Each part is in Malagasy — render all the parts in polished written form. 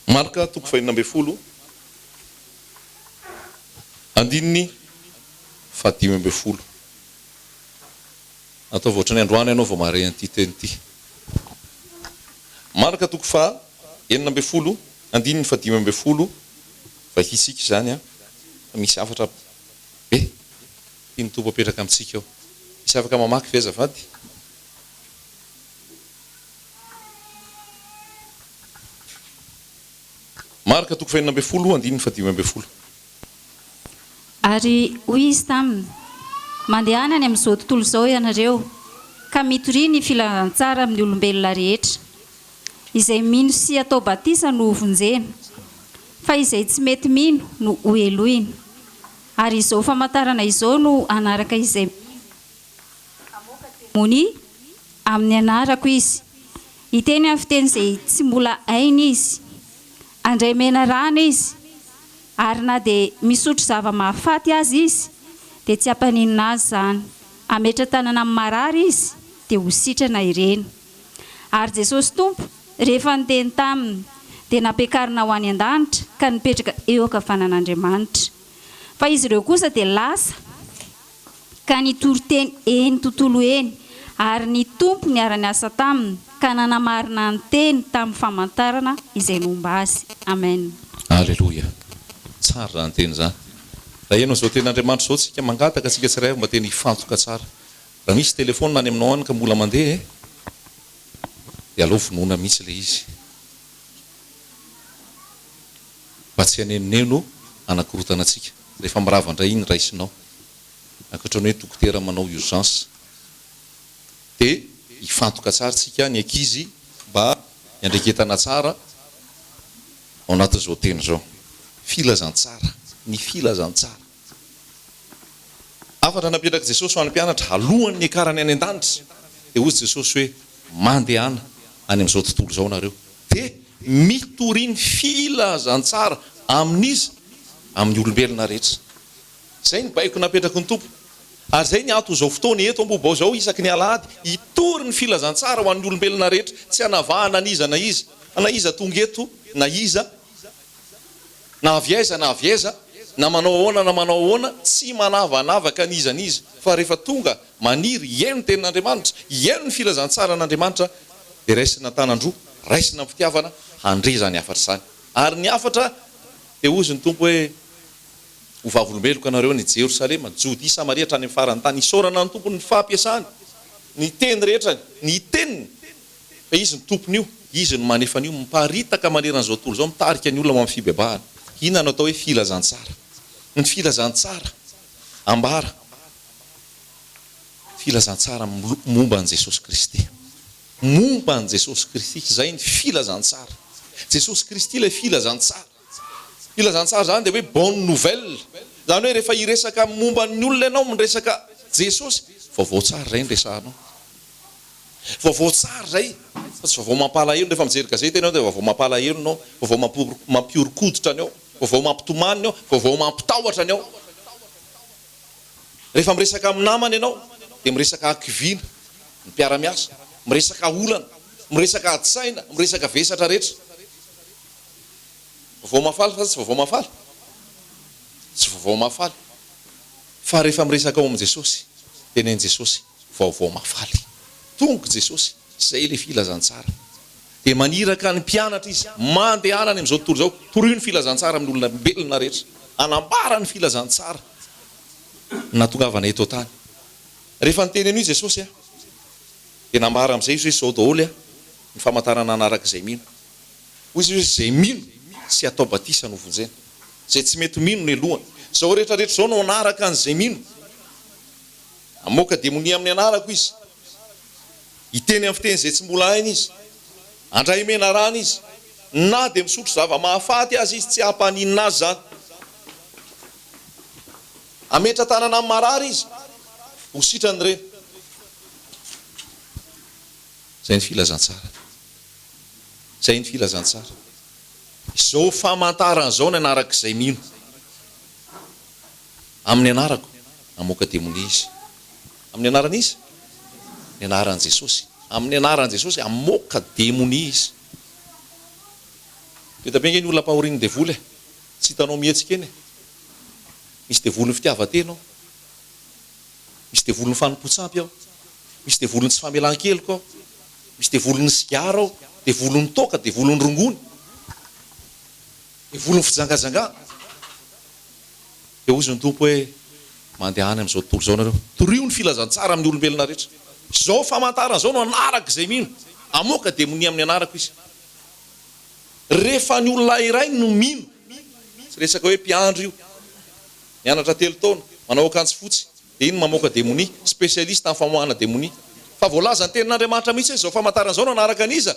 Marka toko fahinina amby folo andininy fahadimy amby folo. Atao voatra ny androany ianao vao mahare an'ity teny ity. Marka toko fa enina amby folo andininy fahadimy amby folo vahisika izany a misy afatra be iny tompo apetraka amintsika ao. Misy afaka mamaky ve azafady? Marka toko fahenina amby folo andininy fahadimy amby folo. Ary hoy izy taminy, mandehana any amin'izao tontolo izao ianareo ka mitory ny filazantsara amin'ny olombelona rehetra izay mino sy atao batisa no vonjena fa izay tsy mety mino no hoeloina. Ary izao famantarana izao no anaraka izay moni amin'ny anarako izy. Hiteny amin'ny fiteny izay tsy mbola hainy izy. Andray mena rana izy. Ary na dia misotro zava-mahafaty azy izy dia tsy hampaninina azy zany. Ametra tanana amin'ny marary izy dia ho sitrana ireny. Ary Jesosy Tompo rehefa niteny taminy dia nampiakarina ho any an-danitra ka nipetraka eo ankavanan'Andriamanitra. Fa izy ireo kosa dia lasa ka nitory teny eny tontolo eny ary ny Tompo niara-ny asa taminy ka nanamarina ny teny tamin'ny famantarana izay nomba azy. Amen. Alleluia. Tsara raha ny teny zany. Raha ianao izao ten'Andriamanitra izao tsika mangataka tsika tsiray mba teny hifantoka tsara. Raha misy telefôna any aminao any ka mbola mandeha dia aleo vonoina mihitsy ilay izy. Mba tsy hanenoneno anakorotana antsika. Rehefa mirava indray iny raisinao. Ankoatran'ny hoe dokotera manao urgence. Dia hifantoka tsara tsika ny ankizy mba hiandreketana tsara ao anatin'izao teny izao. Filazantsara, ny filazantsara. Afatra napetraka Jesosy ho an'ny mpianatra alohan'ny niakarany any an-danitra. Dia hozy Jesosy hoe mandehana any amin'izao tontolo izao nareo. Dia mitoriany filazantsara amin'izy amin'ny olombelona rehetra. Zay ny baiko napetraka ny Tompo. Ary zay ny ato izao fotoana eto ambobao izao isaky ny alahady hitory ny filazantsara ho an'ny olombelona rehetra. Tsy hanavahana an'iza na iza. Na iza tonga eto na iza. Na aviaiza na aviaiza. Na manao ahoana na manao ahoana. Tsy manavanavaka n'iza n'iza. Fa rehefa tonga maniry hiaino ny tenin'Andriamanitra, hiaino ny filazantsara an'Andriamanitra dia raisina tanandroa, raisina amin'ny fitiavana handreza ny afatra izany. Ary ny afatra dia hozy ny Tompo hoe ho vavolombeloko anareo ny Jerosalema, Jody, Samaria hatrany amin'ny farany tany. Isaorana ny Tompo ny fampiasany, ny teny rehetra, ny teniny. Fa izy ny tompony io, izy no manefany io, miparitaka maneran'izao tontolo izao, mitarika ny olona amin'ny fibebahana. Inona no atao hoe filazantsara? Ny filazantsara ambara filazantsara momba an' Jesosy Kristy. Momba an' Jesosy Kristy, zay ny filazantsara. Jesosy Kristy ilay filazantsara. Filazantsara zany dia hoe bonne nouvelle. Zany hoe rehefa hiresaka momba ny olona ianao miresaka Jesosy, vaovao tsara zay ny resahanao. Vaovao tsara zay. Fa tsy vaovao mampalahelo rehefa mijery gazety ianao dia vaovao mampalahelo ianao, vaovao mampiorokoditra anao, vaovao mampitomany ianao, vaovao mampitahotra anao. Rehefa miresaka amin'ny namany ianao dia miresaka ankiviana, ny mpiara-miasa, miresaka olana, miresaka adi-saina, miresaka vesatra rehetra. Vaovao mafaly fa tsy vaovao mafaly. Tsy vaovao mafaly. Fa rehefa miresaka ao amin'i Jesosy, tenen'i Jesosy, vaovao mafaly. Tonga Jesosy, zay ilay filazantsara. Dia maniraka ny mpianatra izy, mandehana any amin'izao tontolo izao, toroy ny filazantsara amin'ny olona belona rehetra, anambara ny filazantsara natongavana eto tany. Rehefa niteny an'io Jesosy dia nambara amin'izay izy hoe izao daholo ny famantarana anaraka izay mino. Hoy izy hoe izay mino sy atao batisa no vonjena. Izay tsy mety mino ny alohany. Izao rehetrarehetra izao no anaraka an'izay mino. Amoaka demonia amin'ny anarako izy. Hiteny amin'ny fiteny izay tsy mbola hainy izy. Andray mena rana izy. Na dia misotro zava-mahafaty azy izy tsy hampaninina azy zany. Ametra tanana amin'ny marary izy. Ho sitrany ireny. Zay ny filazantsara. Zay ny filazantsara. Izao famantarana izao ny anaraka izay mino. Amin'ny anarako amoaka demonia izy. Amin'ny anarana izy? Ny anaran'i Jesosy. Amin'ny anaran'i Jesosy amoaka demonia izy. Itabenga ny olona mpahoriny devoly e. Tsy hitanao mihetsika eny e. Misy devoly ny fitiavan-tena ao. Misy devoly ny fanompontsampy ao. Misy devoly ny tsy famelan-keloka ao. Misy devoly ny sigara ao. Devoly ny toka, devoly ny rongony. Devoly ny fijangajanga. Dia hozy ny tompo hoe mandeha any amin'izao tontolo izao nareo. Torio ny filazantsara amin'ny olombelona rehetra. Zao famantarana zao no anaraka izay mino. Amoaka demonia amin'ny anarako izy. Rehefa ny olona iray no mino. Tsy resaka hoe mpiandro io. Mianatra 3 taona, manao akanjo fotsy. Dia iny mamoaka demonia, spécialiste amin'ny famoahana demonia. Fa voalaza ny tenin'Andriamanitra mihitsy hoe zao famantarana zao no anaraka an'iza.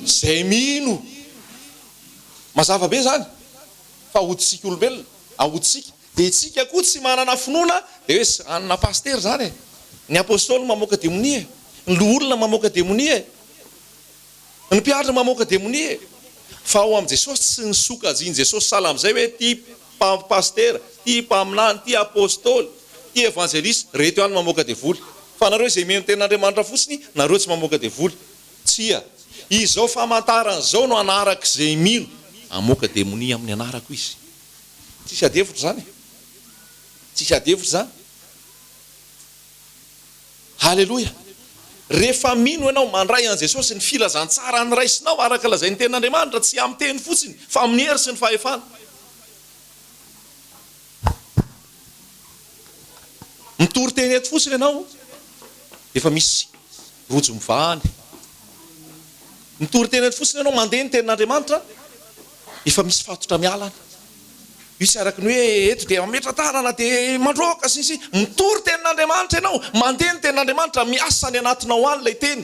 Zay mino. Mazava be zany. Fa ahoditsika olombelona, ahoditsika. Dia itsika koa tsy manana finoana, dia hoe anona paster zany e. Ny apôstôly mamoaka demonia e. Ny olona mamoaka demonia e. Ny mpianatra mamoaka demonia e. Fa ao amin'i Jesosy tsy nisoka ajian Jesosy sala amin'izay hoe ty paster, ty mpaminany, ty apôstôly, ty evangeliste, reto ihany mamoaka devoly. Fa nareo izay meno tenin'Andriamanitra fotsiny, nareo tsy mamoaka devoly. Tsia. Izao famantarana zao no anaraka izay mino. Amoaka demonia amin'ny anarako izy. Tsisy adevitra zany. Tsisy adevitra zany. Halleloja. Rehefa mino ianao mandray an Jesosy ny filazantsara ny raisinao araka lazay ny tenin'Andriamanitra tsy amin'ny teny fotsiny fa amin'ny hery sy ny fahefana. Mitory teny eto fotsiny ianao efa misy rojo mivahany. Mitory teny eto fotsiny ianao mandeha ny tenin'Andriamanitra efa misy fatotra mialana. Io tsy araka ny hoe eto dia mametra tanana dia mandroaka sisy. Mitory tenin'Andriamanitra ianao, mandeha ny tenin'Andriamanitra, miasa ny anatinao any ilay teny.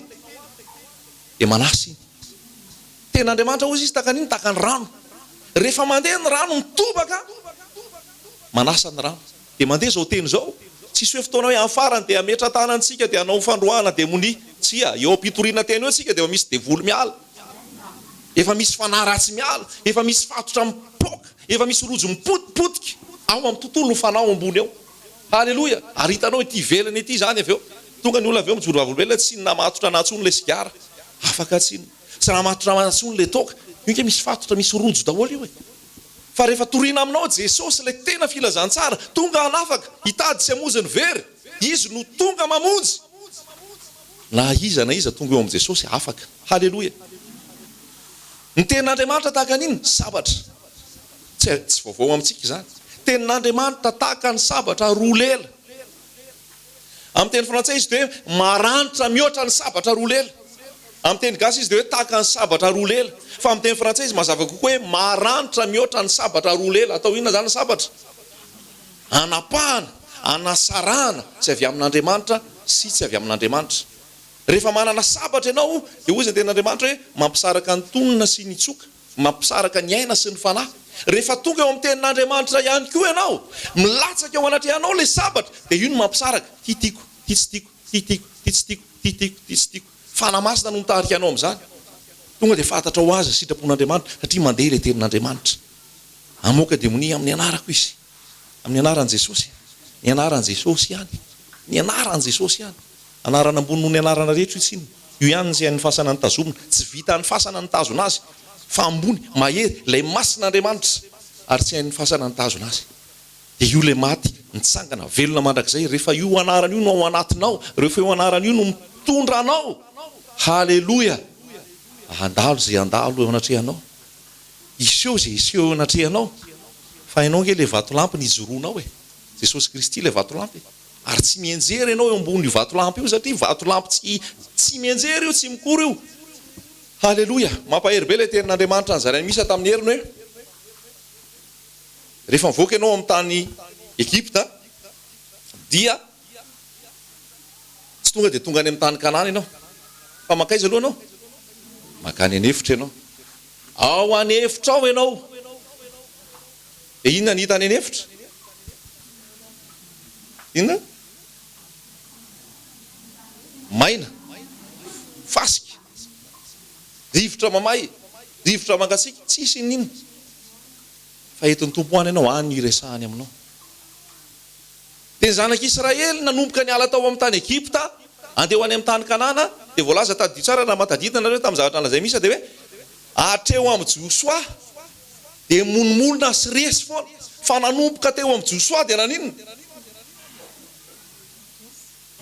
Dia manasa iny. Tenin'Andriamanitra hozy izy takan'iny taka ny rano. Rehefa mandeha ny rano mitobaka, manasa ny rano. Dia mandeha zao teny zao. Tsisy hoe fotoana hoe afarany dia ametra tanantsika dia anao fandroahana demonia. Tsia, eo ampitoriana teny eo tsika dia misy devoly miala. Efa misy fanaratsy miala, efa misy fatotra mipoka, efa misy rojo mipotipotika ao amin'ny tontolo no fanao ambony eo. Halleloja. Ary hitanao ity velany ity zany avy eo. Tonga ny olona avy eo mijoro vavolombelona tsy namatotra natsony le sigara. Afaka tsiny. Tsy namatotra natsony le toka. Io ke misy fatotra, misy rojo daholo io e. Fa rehefa toriana aminao Jesosy le tena filazantsara, tonga anafaka, hitady tsy hamonjy ny very. Izy no tonga mamonjy. Na iza tonga eo amin'ny Jesosy afaka. Halleloja. Ny tenin'Andriamanitra tahaka an'iny sabatra. Tsy vaovao amintsika zany. Tenin'Andriamanitra tahaka ny sabatra roa lela. Amin'ny teny frantsay izy dia hoe maranitra mihoatra ny sabatra roa lela. Amin'ny teny gasy izy dia hoe tahaka ny sabatra roa lela. Fa amin'ny teny frantsay izy mazava kokoa hoe maranitra mihoatra ny sabatra roa lela. Atao inona zany sabatra? Anapahana, anasarana, tsy avy amin'Andriamanitra sy tsy avy amin'Andriamanitra. Rehefa manana sabatra ianao dia hozy ny tenin'Andriamanitra hoe mampisaraka ny tonona sy ny tsoka, mampisaraka ny aina sy ny fanahy. Rehefa tonga eo amin'ny tenin'Andriamanitra ihany koa ianao, milatsaka eo anatrehanao le sabatra, dia io no mampisaraka. Ty tiako, ty tsy tiako, ty tiako, ty tsy tiako, ty tiako, ty tsy tiako. Fanamasina no mitarika anao amin'izany. Tonga dia fantatra ho azy sitrapon'Andriamanitra satria mandeha ilay tenin'Andriamanitra. Amoaka demonia amin'ny anarako izy. Amin'ny anaran'i Jesosy. Ny anaran'i Jesosy ihany. Ny anaran'i Jesosy ihany. Anarana ambony noho ny anarana rehetra io tsiny. Io ihany izay ny fasana ny tazomina. Tsy vita ny fasana ny tazona azy. Fa ambony, mahery, ilay masin'Andriamanitra. Ary tsy hain'ny fasana ny tazona azy. Dia io ilay maty, nitsangana, velona mandrakizay. Rehefa io anarana io no ao anatinao. Rehefa io anarana io no mitondra anao. Halleloja. Andalo izay andalo eo anatrehanao. Iseho izay iseho eo anatrehanao. Fa ianao nge ilay vatolampy nijoroanao e. Jesosy Kristy ilay vatolampy. Ary tsy mienjery ianao eo ambony vatolampy io satria vatolampy tsy mienjery io, tsy mikory io. Halleloja. Mampahery be ilay tenin'Andriamanitra ny zarainy misy tamin'ny heriny hoe rehefa mivoaka ianao amin'ny tany Egypta dia tsy tonga dia tonga any amin'ny tany Kanana ianao. Fa makaiza aloha ianao? Makany anefitra ianao. Ao anefitra ao ianao. Dia inona ny hita any anefitra? Inona? Maina. Fasika. Rivotra mamay. Rivotra mangatsiaka. Tsisy n'inona. Fa eton'ny tompo any ianao, any iresahany aminao. Dia ny zanak'Israely nanomboka niala tao amin'ny tany Egypta, andeha ho any amin'ny tany Kanana, dia voalaza tadidio tsara raha matadidina nareo tamin'ny zavatra nalazainy misy dia hoe atreo amin'ny Josoa dia monimolona sy resy foana fa nanomboka teo amin'ny Josoa dia naninona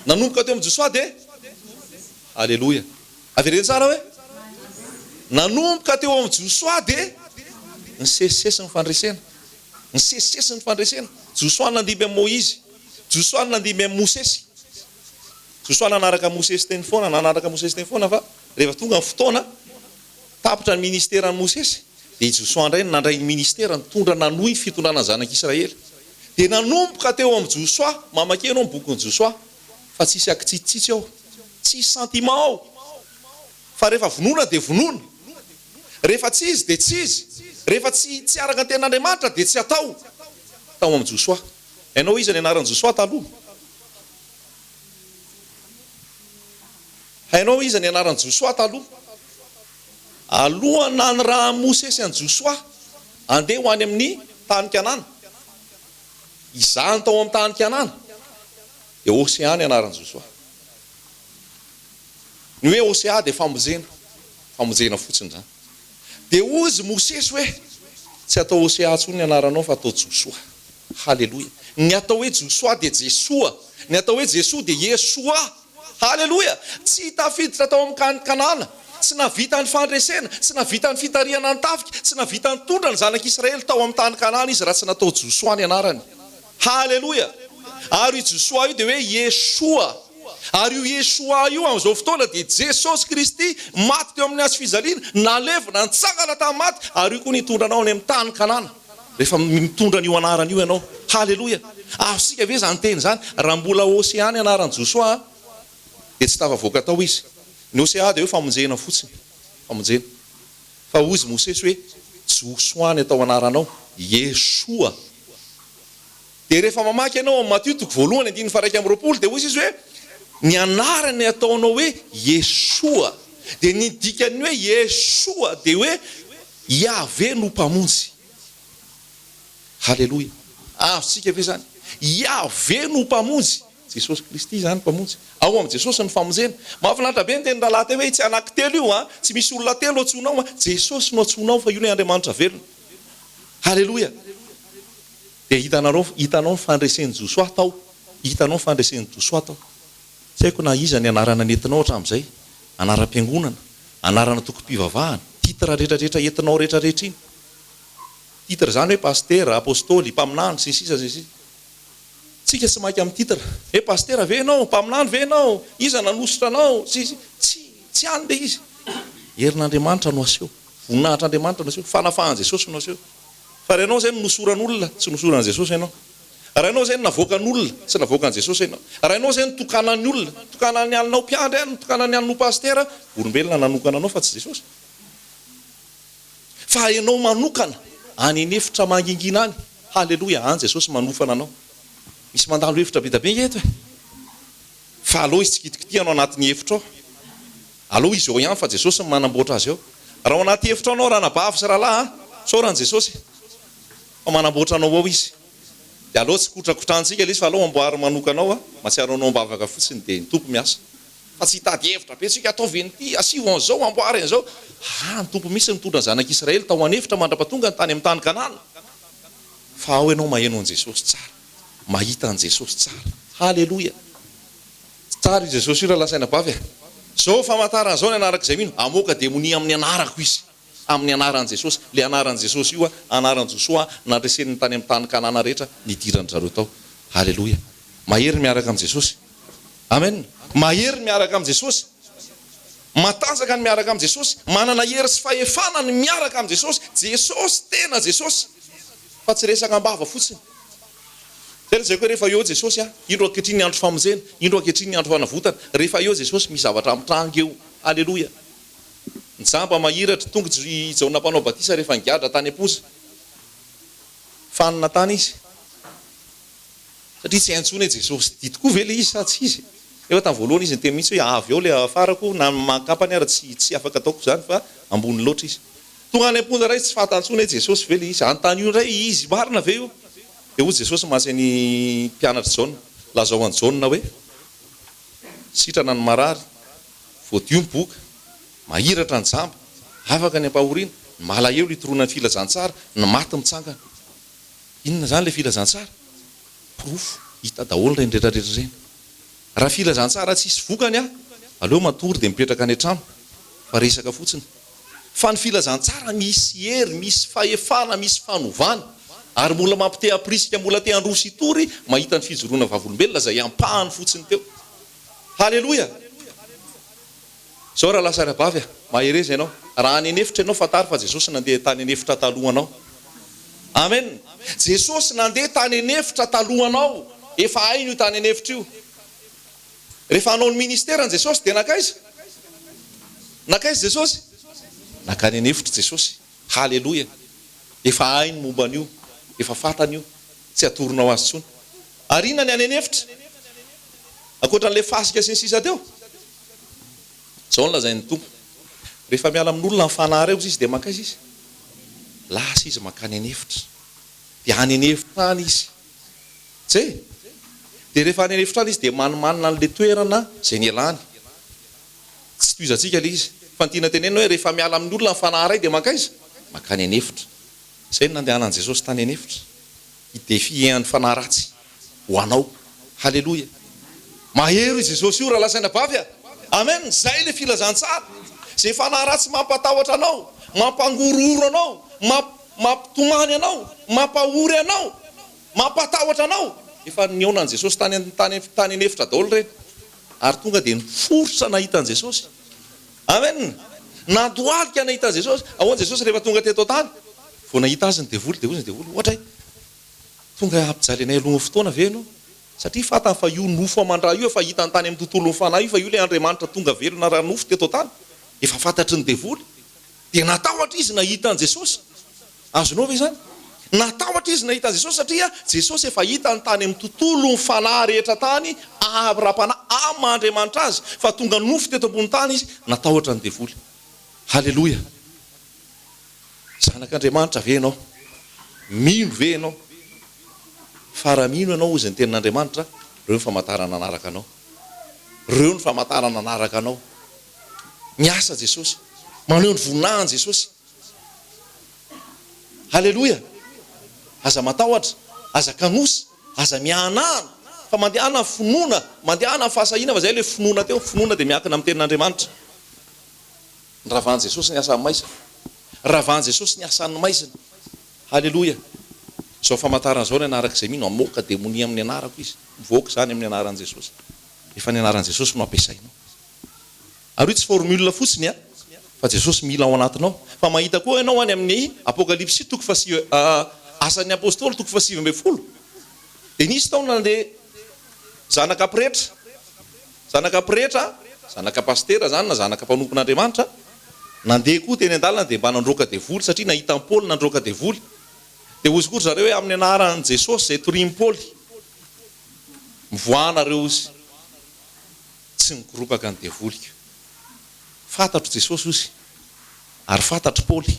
nanomboka teo amin'ny Josoa dia alleloia avereny tsara hoe nanomboka teo amin'ny Josoa dia nisesisesy ny fandresena nisesisesy ny fandresena Josoa nandihy amin'ny Moïse Josoa nandihy amin'ny Mosesy Josoa nanaraka Mosesy teny foana nanaraka Mosesy teny foana fa rehefa tonga ny fotoana tapitra ny ministera ny Mosesy dia Josoa indray nandray ny ministera nitondra nanohy fitondrana zanak'Israely dia nanomboka teo amin'ny Josoa mamakeno amin'ny bokin'ny Josoa fa tsisy akitsitsitsy ao tsisy sentiment ao fa rehefa vonoina dia vonoina rehefa tsy izy dia tsy izy rehefa tsy araka ny ten'Andriamanitra dia tsy atao tao amin'ny Josoa hainao izy ny anaran'ny Josoa taloha hainao izy ny anaran'ny Josoa taloha aloha na ny raha Mosesy an Josoa andeha ho any amin'ny tany Kanana izany tao amin'ny tany Kanana dia Osea ny anaran'ny Josoa ny hoe Osea dia famonjena fotsiny zany dia ozy Mosesy hoe tsy atao Osea ntsony ny anaranao fa atao Josoa halleloia ny atao hoe Josoa dia Jesoa ny atao hoe Jesoa dia Yesoa halleloia tsy tafiditra tao amin'ny Kanana tsy navita ny fandresena tsy navita ny fitariana ny tafika tsy navita ny tondra ny zanak'Israely tao amin'ny tany Kanana izy raha tsy natao Josoa ny anarany halleloia ary io Josoa io dia hoe Yesoa ary io Yesoa io amin'izao fotoana dia Jesosy Kristy maty teo amin'ny hazo fijaliana nalevina nitsangana tamin'ny maty ary io koa nitondra anao any amin'ny tany Kanana rehefa mitondra an'io anarany io ianao halleloia afsika ve zany teny zany raha mbola Osea ny anaran'ny Josoa dia tsy tafavoaka tao izy ny Osea dia hoe famonjena fotsiny famonjena fa ozy Mosesy hoe Josoa ny atao anaranao Yesoa dia rehefa mamaky ianao amin'ny Matthieu toko voalohany 1:20 dia ozy izy hoe ny anarany ataonao hoe Yesoa dia ny dikany hoe Yesoa dia hoe Yahvé no mpamonjy halleloia afsika ve zany Yahvé no mpamonjy Jesosy Kristy zany mpamonjy ao amin'ny Jesosy ny famonjena mahafinaritra be ny teny rahalahy teo hoe tsy anankitelo io tsy misy olona telo atsonao Jesosy no atsonao fa io ny Andriamanitra velona halleloia dia hitanao ny fandresen'ny Josoa tao hitanao ny fandresen'ny Josoa tao tsy haiko na iza ny anarana nentinao hatramin'izay anaram-piangonana anarana tokom-pivavahana titra rehetrarehetra entinao rehetrarehetra iny titra zany hoe paster apôstôly mpaminany sisisa tsika tsy mainka amin'ny titra hoe paster ve ianao mpaminany ve ianao iza nanositra anao tsy any le izy herin'Andriamanitra no aseho voninahitr'Andriamanitra no aseho fanafahan Jesosy no aseho fa raha ianao zay nosoran'olona tsy nosoran' Jesosy ianao raha ianao zay navoakan'olona tsy navoakan' Jesosy ianao raha ianao zay nitokanan'ny olona tokanany alinao mpiandry any tokanany alinao paster olombelona nanokana anao fa tsy Jesosy fa ianao manokana any anefitra mangingina any halleloia any Jesosy manofana anao misy mandalo hevitra be dabe eto fa aloha izy tsy kitikity anao anatin'ny hevitra ao aloha izy ao ihany fa Jesosy ny manamboatra azy ao raha ao anaty hevitra anao raha nabavy sy rahalahy saoran' Jesosy fa manamboatra anao ao izy dia aloha tsy kotrakotransika le izy fa aloha amboary manokanao matsiaro anao mbavaka fotsiny dia ny tompo miasa fa tsy hitady hevitra be tsika ataovy an'ity asivo an'izao amboary an'izao ny tompo misy mitondra ny zanak'Israely tao anefitra mandrapatonga ny tany amin'ny tany Kanana fa ao ianao maheno an' Jesosy tsara mahita an' Jesosy tsara halleloia tsara i Jesosy io raha lasaina bavy zao famantaran'izao ny anarak'izay mino amoaka demonia amin'ny anarako izy amin'ny anaran'i Jesosy le anaran'i Jesosy io anaran'i Josoa nandresen'ny tany amin'ny tany Kanana rehetra nidirany zareo tao halleloia mahery miaraka amin'i Jesosy amen mahery miaraka amin'i Jesosy matanjaka ny miaraka amin'i Jesosy manana hery sy fahefana ny miaraka amin'i Jesosy Jesosy tena Jesosy fa tsy resaka ambava fotsiny zay koa rehefa eo Jesosy indro ankehitriny ny andro famonjena indro ankehitriny ny andro fanavotana rehefa eo Jesosy misy zavatra mitranga eo halleloia ny jamba mahiratra tonga izao nampanao batisa rehefa nigadra tany am-poza fanina tany izy satria tsy haintsony hoe Jesosy dia tokoa ve le izy sa tsy izy efa tamin'ny voalohany izy nyteny mihitsy hoe avy ao le afarako na makampany ary tsy afaka ataoko zany fa ambony loatra izy tonga any am-poza ray tsy fatantsony hoe Jesosy ve le izy anontany io ray izy marina ve io dia hoy Jesosy mahasainy mpianatra Jaona lazao an'i Jaona hoe sitrana ny marary voadio ny boka mahiratra ny jamba afaka ny ampahoriana malahelo itorona ny filazantsara na maty mitsangana inona zany le filazantsara profo hita daholo reny rehetrarehetra reny raha filazantsara tsisy vokany aleo matory dia mipetraka any an-trano fa resaka fotsiny fa ny filazantsara misy hery misy fahefana misy fanovana ary mbola mampite aprisika mbola te androsy itory mahita ny fijoroana vavolombelona zay ampahany fotsiny teo haleloia zao raha lasa rabavy mahereza ianao raha any anefitra ianao fatary fa jesosy nandeha tany anefitra talohanao amen jesosy nandeha tany anefitra talohanao efa hainy io tany anefitra io rehefa hanao ny ministerany jesosy dia nakaiza jesosy nakany anefitra jesosy haleloia efa hainy momban'io efa fatany io tsy atoronao azy tsony ary inona ny any anefitra akoatran'le fasika sy ny sisa teo zao ny lazay ny tompo rehefa miala amin'olona ny fanary eo izy dia makaiza izy lasa izy makany anefitra dia any anefitra any izy tsy dia rehefa any anefitra any izy dia manimanina n'le toerana zay ny alany tsy toizantsika le izy fa ny tiana tenena hoe rehefa miala amin'ny olona ny fanary ay dia makaiza makany anefitra zay ny nandehanan'i jesosy tany anefitra hidefi ehan'ny fanaratsy ho anao haleloia mahero i jesosy io raha lasaina bavy amen zay le filazantsara zay fanaratsy mampatahotra anao mampangororo anao mampitomany anao mampahory anao mampatahotra anao efa nionan'i jesosy tany anefitra daholo reny ary tonga dia niforotra nahita an' jesosy amen nadoalika nahita jesosy ahoana jesosy rehefa tonga teto tany vao nahita azy ny devoly dia ozy ny devoly ohatra tonga ampijaly anay aloha fotoana ve anao satria fatany fa io nofo amandra io efa hitany tany amin'ny tontolo ny fanahy io fa io le andriamanitra tonga velona raha nofo teto tany efa fantatry ny devoly dia natahotra izy nahita an' jesosy azonao ve zany natahotra izy nahita an' jesosy satria jesosy efa hitany tany amin'ny tontolo ny fanahy rehetra tany raha-panahy amandriamanitra azy fa tonga nofo teto ambony tany izy natahotra ny devoly haleloia zanak'andriamanitra ve ianao mino ve ianao fa raha mino ianao ozy ny tenin'andriamanitra reo ny famantarana anaraka anao reo ny famantarana anaraka anao miasa jesosy maneho ny voninahiny jesosy haleloia aza matahotra aza kanosy aza mianahana fa mandehana finoana mandehana ny fahasahina fa zay le finoana teo finoana dia miankina amin'ny tenin'andriamanitra ny rahavany jesosy ny asan'ny maizina rahavany jesosy ny asan'ny maizina haleloia zao famantarana zao ny anarak'izay mino amoka demonia amin'ny anarako izy mivoaka zany amin'ny anaran'i jesosy efa ny anaran'i jesosy no ampiasainao ary io tsy formule fotsiny fa jesosy mila ao anatinao fa mahita koa ianao any amin'ny apokalipsy toko asan'ny apôstôly toko 7 dia nisy taona nandeha zanaka pretra zanaka pastera zany na zanaka mpanompon'andriamanitra nandeha koa teny an-dalana dia mba nandroaka devoly satria nahita ny paoly nandroaka devoly dia ozy kory zareo hoe amin'ny anaran'i jesosy zay toriny paoly mivoana reo izy tsy nikoropaka ny devoly fantatro jesosy izy ary fantatro paoly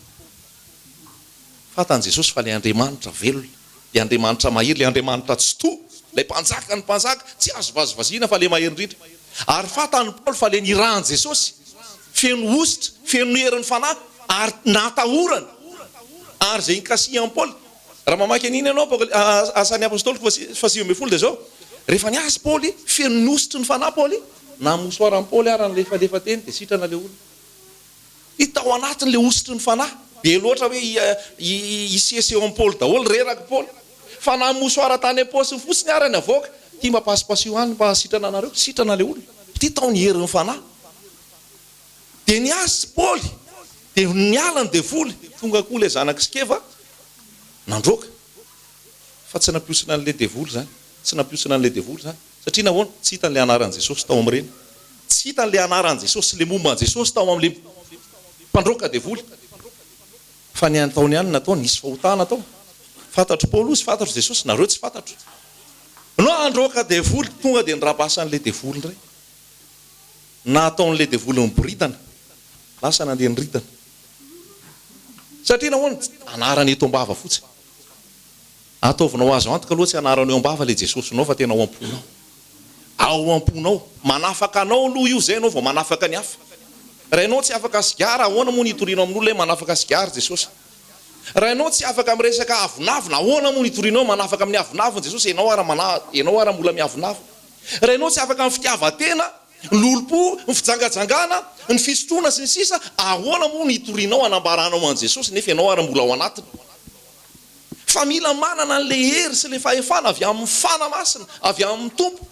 fantany jesosy fa le andriamanitra velona le andriamanitra mahery le andriamanitra tsy to lay mpanjaka ny mpanjaka tsy azo vazovazina fa le mahery indrindra ary fantany paoly fa le nirahany jesosy feno ositra feno herin'ny fanahy ary natahorany ary zay nkasi amin'ny paoly raha mamaky an'iny ianao asan'ny apôstôly 7 dia zao rehefa niasy paoly feno ny ositry ny fanahy paoly namosoaran'ny paoly ary nylefalefa teny dia sitrana le olona hitao anatiny le ositry ny fanahy be loatra hoe isieseo amin'ny paoly daholo reraka paoly fa namosoara tany aposiny fotsiny arany avoaka tia mba pasipasio any mba sitrana anareo sitrana le olona tia tao ny herin'ny fanahy dia niasy paoly dia niala ny devoly tonga koa le zanaka sikeva nandroaka fa tsy nampiosina an'le devoly zany tsy nampiosina an'le devoly zany satria nahoana tsy hitan'le anaran'i jesosy tao amin'ireny tsy hitan'le anaran'i jesosy le momba an' jesosy tao amin'le mpandroaka devoly fa ny ataony ihany natao nisy fahotana tao fantatro paoly ozy fantatro jesosy nareo tsy fantatro no androaka devoly tonga dia nirabasan'le devoly ndray na ataon'le devoly miboritana lasa nandeha nyritana satria nahoana anarany eto ambava fotsiny ataovinao azo antoka aloha tsy anarany eo ambava le jesosy nao fa tena ao am-ponao ao am-ponao manafaka anao aloha io zay anao vao manafaka ny hafa raha ianao tsy afaka sigara ahoana moa nitorianao amin'olona hoe manafaka sigara Jesosy. Raha ianao tsy afaka amin'ny resaka avinavina ahoana moa nitorianao manafaka amin'ny avinavina Jesosy, ianao ara mbola miavinavina. Raha ianao tsy afaka amin'ny fitiavan-tena, lolo-po, ny fijangajangana, ny fisotroana sy ny sisa, ahoana moa nitorianao anambaranao an Jesosy nefa ianao ara mbola ao anatiny. Fa mila manana an'le hery sy le fahefana avy amin'ny fanamasina, avy amin'ny tompo,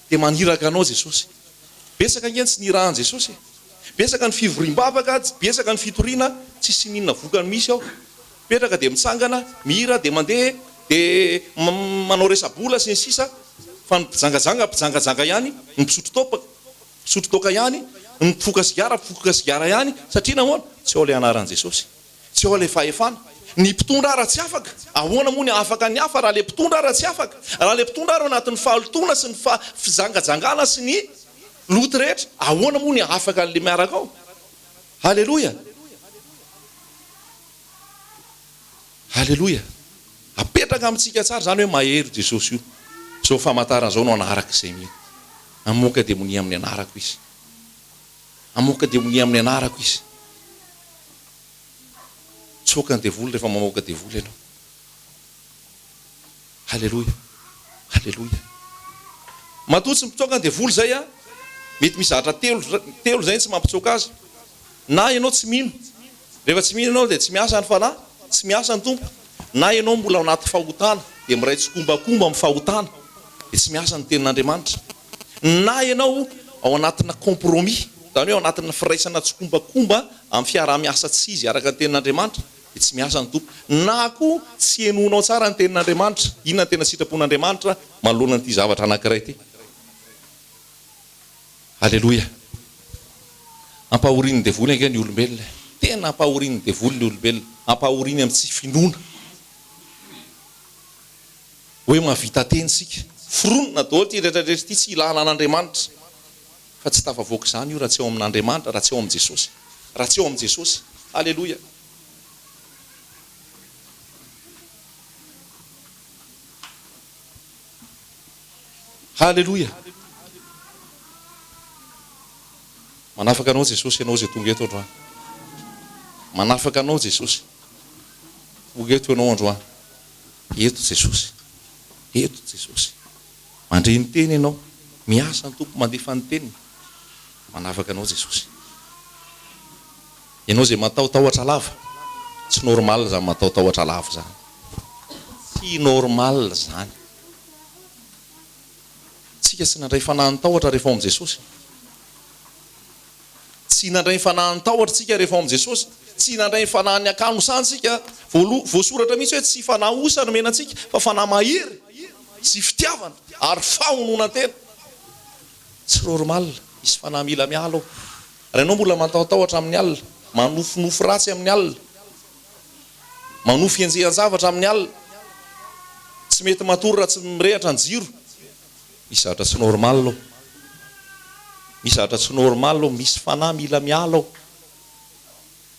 dia maniraka anao Jesosy. Besaka ngeny tsy nirahan Jesosy. Besaka ny fivorim-bavaka, besaka ny fitoriana, tsisy ninona vokany misy ao. Petraka dia mitsangana, mihira dia mandeha, dia manao resa-bola sy ny sisa, fa ny mpijangajanga ihany, ny mpisotro toaka ihany, ny mpifoka sigara ihany, satria nahoana tsy ao le anaran'i Jesosy, tsy ao le fahefana. Ny mpitondra ara tsy afaka, ahoana moa ny afaka ny hafa raha le mpitondra ara tsy afaka, raha le mpitondra ara anatin'ny fahalotona sy ny fizangajangana sy ny loto rehetra, ahoana moa ny afaka n'le miaraka ao. Halleloia, halleloia. Apetraka amintsika tsara zany hoe mahery Jesosy io. Zao famantaran'izao no anaraka izay mihitsy. Amoaka demonia amin'ny anarako izy, amoaka demonia amin'ny anarako izy. Tsoaka ny devoly rehefa mamoaka devoly ianao. Halleloia, halleloia. Matoa tsy mipitsoaka ny devoly zay a, mety misy zatra telo zay tsy mampitsoaka azy. Na ianao tsy mino, rehefa tsy mino ianao dia tsy miasa ny fanahy, tsy miasa ny tompo. Na ianao mbola ao anaty fahotana dia miray tsikombakomba amin'ny fahotana, dia tsy miasa ny tenin'Andriamanitra. Na ianao ao anatina compromis, zany hoe ao anatina firaisana tsikombakomba amin'ny fiarah-miasa tsy izy araka ny tenin'Andriamanitra, dia tsy miasa ny tompo. Na koa tsy henonao tsara ny tenin'Andriamanitra, inona tena sitrapon'Andriamanitra manoloana an'ity zavatra anankiray ity. Halleloia. Ampahorian'ny devoly ange ny olombelona, tena ampahorian'ny devoly ny olombelona, ampahoriany amin'ny tsy finoana hoe mahavita teny sika. Foronina daholo ty rehetrarehetra ity, tsy ilana an'Andriamanitra, fa tsy tafavoaka izany io raha tsy ao amin'Andriamanitra, raha tsy ao amin'i Jesosy, raha tsy ao amin'i Jesosy. Halleloia. Halleloia. Manafaka anao Jesosy ianao zay tonga eto androany. Manafaka anao Jesosy. Tonga eto ianao androany. Eto Jesosy. Eto Jesosy. Mandre ny teny ianao, miasa ny tompo mandefa ny teniny. Manafaka anao Jesosy. Ianao zay matahotahotra lava, tsy normal zany matahotahotra lava zany. Tsy normal zany. Tsika tsy nandray fanahy ny tahotra rehefa ao amin'i Jesosy. Tsy nandray fanahy ny tahotra tsika rehefa ao amin'i Jesosy. Tsy nandray fanahy ny akanosany tsika. Voasoratra mihitsy hoe tsy fanahy osa no menantsika, fa fanahy mahery sy fitiavana ary fahononan-tena. Tsy normal, misy fanahy mila miala ao. Raha ianao mbola matahotahotra amin'ny alina, manofinofy ratsy amin'ny alina, manofy enjehan-javatra amin'ny alina, tsy mety matory raha tsy mirehatra ny jiro, misy zavatra tsy normal ao. Misy zavatra tsy normal ao, misy fanahy mila miala ao.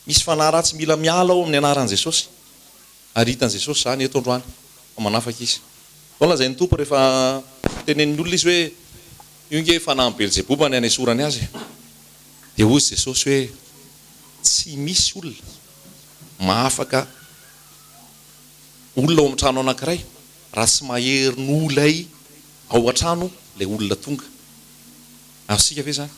Misy fanahy ratsy mila miala ao amin'ny anaran'i Jesosy. Ary hitan'i Jesosy zany eto androany, fa manafaka izy. Taona zay ny tompo rehefa tenenin'ny olona izy hoe io nge fanahy Beelzeboba ny anesorany azy, dia hozy Jesosy hoe tsy misy olona mahafaka olona ao amin'ny trano anankiray raha tsy mahery ny olay ao an-trano ilay olona tonga. Azosika ve zany?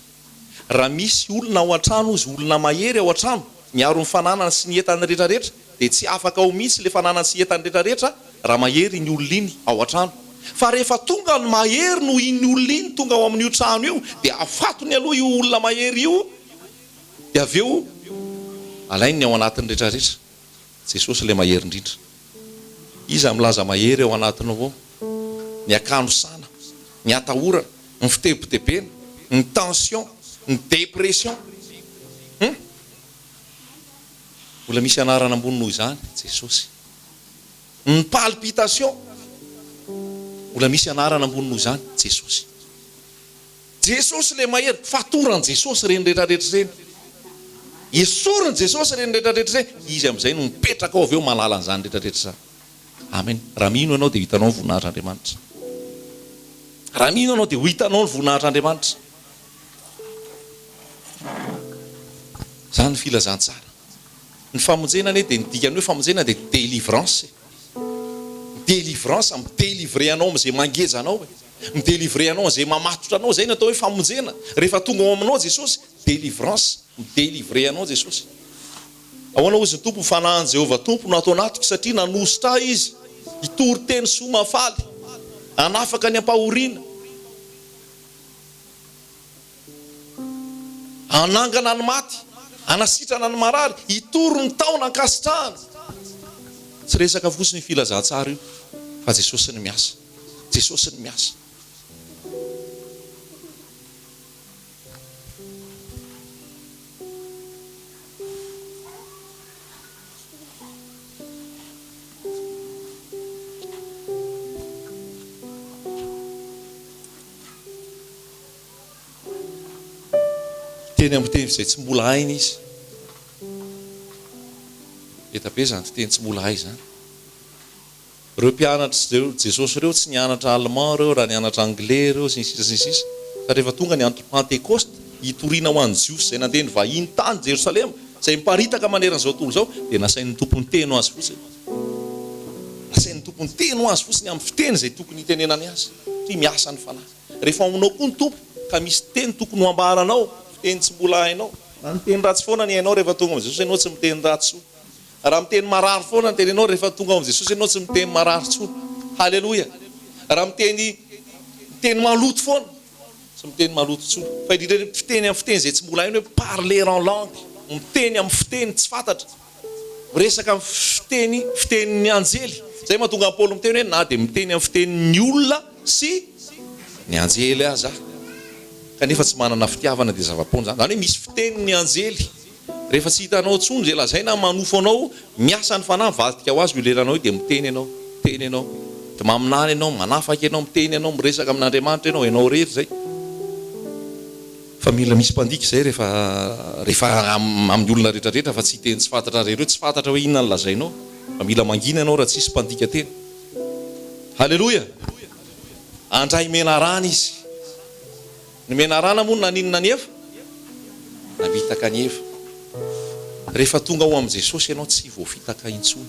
Raha misy olona ao an-trano izy olona mahery ao an-trano miaro ny fananana sy ny entany rehetrarehetra, dia tsy afaka ao mihitsy le fananana sy entany rehetrarehetra raha mahery ny olona iny ao an-trano. Fa rehefa tonga ny mahery no iny olona iny tonga ao amin'io trano io, dia afatony aloha io olona mahery io, dia avy eo alainy ny ao anatin'ny rehetrarehetra. Jesosy le mahery indrindra. Iza milaza mahery ao anatiny avao, ny akanosana, ny atahorana, ny fitebitebena, ny tension, ny dépression. Mbola misy anarana ambony noho izany Jesosy. Ny palpitation, mbola misy anarana ambony noho izany Jesosy. Jesosy le mahery, fatorany Jesosy reny rehetrarehetra reny, esoriny Jesosy reny rehetrarehetra reny, izy amin'izay no mipetraka ao avy eo manala an'izany rehetrarehetra zany. Amen. Raha mino ianao dia hitanao ny voninahitr'Andriamanitra. Raha mino ianao dia ho hitanao ny voninahitr'Andriamanitra. zany filazantsara ny famonjena ane dia nidikany hoe famonjena dia délivrance délivrance midélivre anao am'izay mangeja anao midélivre anao zay mamatotra anao zay natao hoe famonjena rehefa tonga ao aminao Jesosy délivrance midélivre anao Jesosy ahoana ozy ny tompo fanahany Jehovah tompo no atao anatiko satria nanositra izy hitory teny soa mafaly anafaka ny ampahoriana anangana ny maty anasitrana ny marary hitory ny taona ankasitrahana tsy resaka fosiny filazantsara io fa Jesosy ny miasa Jesosy ny miasa teny amin'ny teny izay tsy mbola hainy izy etabe zany teny tsy mbola hay zany reo mpianatra Jesosy reo tsy nianatra allemand reo raha nianatra anglais reo sy ny sisa fa rehefa tonga ny andro Pentecoste hitoriana ho an'ny Jiosy zay nandeha nivahiny tany Jerosalema zay miparitaka maneran'izao tontolo zao dia nasain'ny tompony teny ho azy fotsiny nasain'ny tompony teny ho azy fotsiny amin'ny fiteny zay tokony hitenenany azy ty miasa ny fanahy rehefa aminao koa ny tompo ka misy teny tokony ho ambaranao teny tsy mbola hainao na miteny ratsy foana ny hainao rehefa tonga amin'ny Jesosy ianao tsy miteny ratsy soa raha miteny marary foana ny tenenao rehefa tonga amin'ny Jesosy ianao tsy miteny marary soa halleluja raha miteny maloto foana tsy miteny maloto soa fa indrindra fiteny amin'ny fiteny zay tsy mbola hainy hoe parler en langue miteny amin'ny fiteny tsy fantatra resaka amin'ny fitenin'ny anjely zay mahatonga Paoly miteny hoe na dia miteny amin'ny fitenin'ny olona sy ny anjely aza kanefa tsy manana fitiavana dia zava-pony zany hoe misy fitenin'ny anjely rehefa tsy hitanao tsony zay lazaina manofo anao miasa ny fanahy mivadika ho azy io lelanao dia miteny ianao miteny ianao dia maminany ianao manafaka ianao miteny ianao miresaka amin'Andriamanitra ianao rery zay fa mila misy mpandika zay rehefa amin'ny olona rehetrarehetra fa tsy hiteny tsy fantatra rereo tsy fantatra hoe inona ny lazainao fa mila mangina ianao raha tsisy mpandika tena halleluja andray menarana izy ny menarana moa naninona ny efa namitaka ny efa rehefa tonga ao amin'i Jesosy ianao tsy voafitaka intsony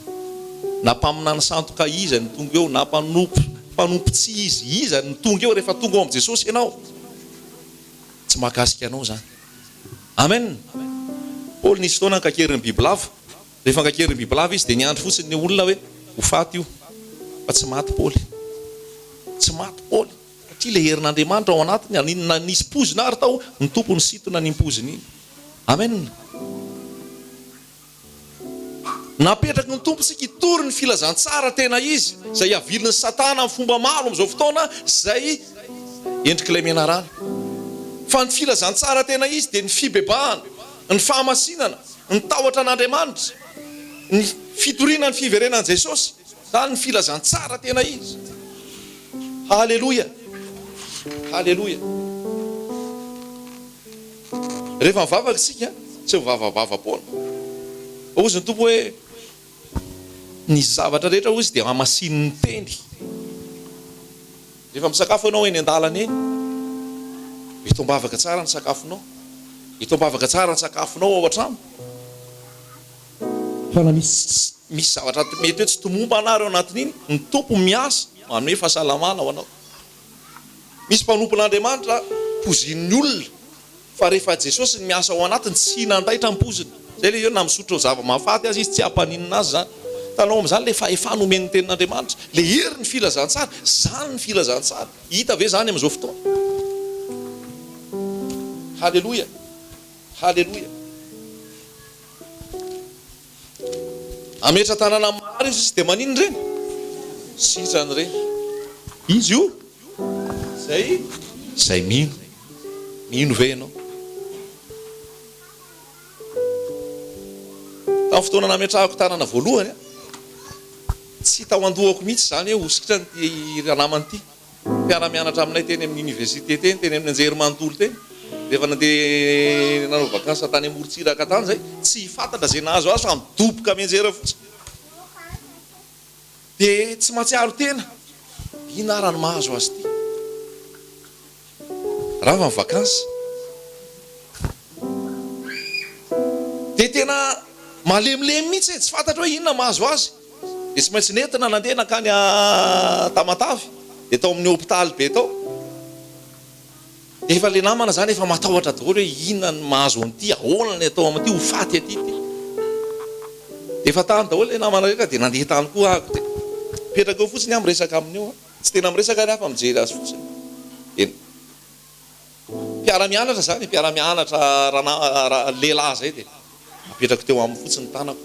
na mpaminany santoka iza ny tonga eo na mpanompo tsy iza ny tonga eo rehefa tonga ao amin'i Jesosy ianao tsy mahakasika anao zany amen Paoly nisy fotoana nkakeriny bibilava rehefa nkakeriny bibilava izy dia niandry fotsiny ny olona hoe ho faty io fa tsy maty Paoly tsy maty Paoly satria le herin'Andriamanitra ao anatiny aninona nisy pozina ary tao ny tompony sitona ny poziny iny amen napetraky ny tompo sika hitory ny filazantsara tena izy zay aviliny Satana amin'ny fomba maro amin'izao fotoana zay endrik'ilay menarana fa ny filazantsara tena izy dia ny fibebahana ny fahamasinana ny tahotra an'Andriamanitra ny fitoriana ny fiverenan'i Jesosy zany ny filazantsara tena izy halleluja halleluja rehefa mivavaka isika tsy mivavavava Paoly ozy ny tompo hoe ny zavatra rehetra ozy dia mamasiny ny teny rehefa misakafo ianao eny an-dalana eny itombavaka tsara ny sakafonao itombavaka tsara ny sakafonao ao an-trano fa na misy zavatra mety hoe tsy tomomba anareo anatin'iny ny tompo miasa manome fahasalamana ho anao misy mpanompon'Andriamanitra pozinin'ny olona fa rehefa Jesosy ny miasa ao anatiny tsy nandaitra ny poziny zay le eo na misotra zava-mahafaty azy izy tsy hampaninina azy zany tanao amin'izany le fahefa nomeny tenin'Andriamanitra le hery ny filazantsara zany ny filazantsara hita ve zany amin'izao fotoana halleluja halleluja ametra tanàna maro izy dia maninona reny sitrany reny izy io zay mino ve ianao tamin'ny fotoana nametrahako tanàna voalohany tsy tao andohako mihitsy zany hoe hositrany ty ranamany ty mpiara-mianatra aminay teny amin'ny université teny teny amin'ny anjerimanontolo teny rehefa nandeha nanao vakansa tany Amorotsiraka tany zay tsy fantatra zay nahazo azy fa midoboka mianjera fotsiny dia tsy mahatsiaro tena ina rano mahazo azy ty raha va ny vakansa dia tena malemilemy mihitsy tsy fantatra hoe inona mahazo azy dia tsy maintsy nentina nandeha nakany Tamatavy dia tao amin'ny hôpitaly be tao dia efa le namana zany efa matahotra daholo hoe inona ny mahazo an'ity ahoana ny atao amin'ity ho faty aty dia efa tany daholo le namana reka dia nandeha tany koa ako dia petraka eo fotsiny amin'ny resaka aminy eo tsy tena miresaka ny hafa mijery azy fotsiny mpiara-mianatra zany mpiara-mianatra lehilahy zay dia apetrako teo amin'ny fotsiny tanako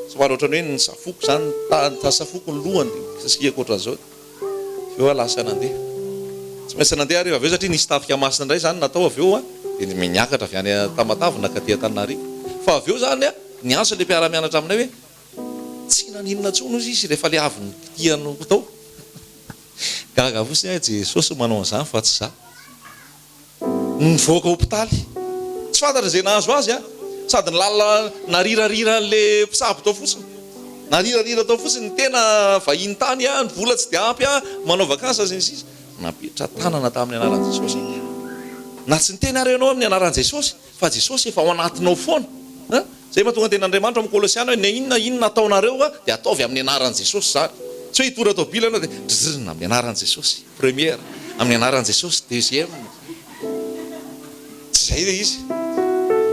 somary ohatrany hoe ny safoko zany tasafoko ny lohany dia sasiako ohatran'izao eo lasa nandeha tsy maintsy nandeha rehefa avy eo satria nisy tafika masina indray zany natao avy eo dia miakatra avy any Tamatavy nakaty Antananarivo fa avy eo zany ny asa le mpiara-mianatra aminay hoe tsy naninona tsony izy rehefa le avy ny tiano tao gaga fotsiny Jesosy manao an'izany fa tsy za nivoaka hôpitaly tsy fantatra zay nahazo azy sady nilala narirarira le mpisabo tao fotsiny narirarira tao fotsiny ny tena vahiny tany ny vola tsy dia ampy manao vakansa zay sisa napetra tanana tamin'ny anaran'i Jesosy na tsy niteny ary ianao amin'ny anaran'i Jesosy fa Jesosy efa ao anatinao foana zay mahatonga ten'Andriamanitra amin'ny Kolosiana hoe inona inona ataonareo dia ataovy amin'ny anaran'i Jesosy zany tsy hoe hitora tao bila ianao dia drizina amin'ny anaran'i Jesosy première amin'ny anaran'i Jesosy deuxième tsy zay le izy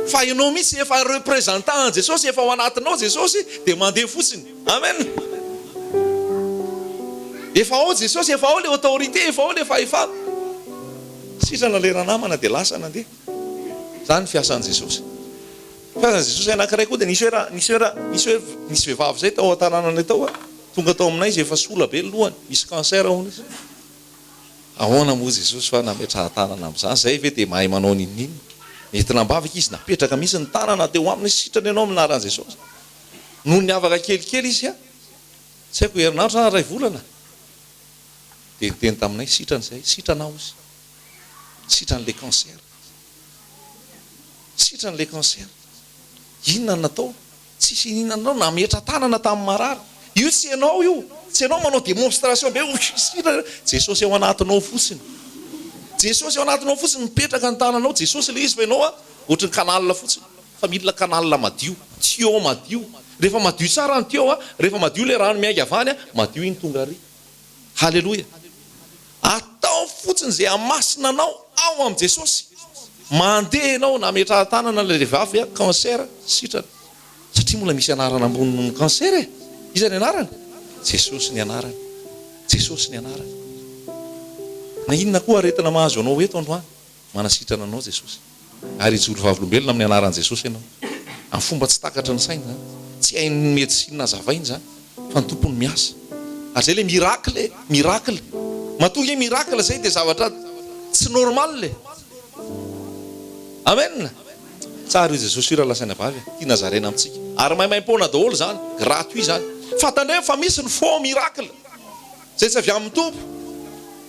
fa ianao mihitsy efa représentant Jesosy efa ao anatinao Jesosy dia mandeha fotsiny amen efa ao Jesosy efa ao le autorité efa ao le fahefana sitrana le ranamana dia lasa nandeha zany fiasan'i Jesosy fiasan'i Jesosy anankiray koa dia nisy vehivavy zay tao an-tanànany tao tonga tao aminay izy efa sola be ny lohany misy cancer hono izy ahoana moa Jesosy fa nametraha tanana amin'izany zay ve dia mahay manao nininy entina ambavaka izy napetraka misy ny tanana teo aminy sitrany ianao amin'ny anaran'i Jesosy noho ny avaka kelikely izy tsy haiko herinandro na ray volana dia niteny taminay sitrany zay sitranao izy sitran'le cancer sitran'le cancer inona natao tsisy inona anao nametra tanana tamin'ny marary io tsy ianao io tsy ianao manao démonstration be Jesosy ao anatinao fotsiny Jesosy ao anatinao fotsiny mipetraka ny tananao Jesosy le izy fa ianao ohatrany kanalina fotsiny fa mila kanalina madio tuyau madio rehefa madio tsara ny tuyau rehefa madio le rano miainga avany madio iny tonga ary halleloja atao fotsiny zay amasina anao ao amin'i Jesosy mandeha ianao nametraha tanana le vavy cancer sitrany satria mbola misy anarana amboniny cancer iza ny anarany Jesosy ny anarany Jesosy ny anarany na inona koa aretina mahazo anao eto androany manasitrana anao Jesosy ary ijoro vavolombelona amin'ny anaran'i Jesosy ianao amin'ny fomba tsy takatra ny saina zany tsy hainy medisina zavainy zany fa ny tompony miasa ary zay le miracle mahatonga hoe miracle zay dia zavatra tsy normal le amen tsara io Jesosy io raha lasaina vavy tia nazaraina amintsika ary maimaimpona daholo zany gratuit zany fantandray fa misy ny faux miracle zay tsy avy amin'ny tompo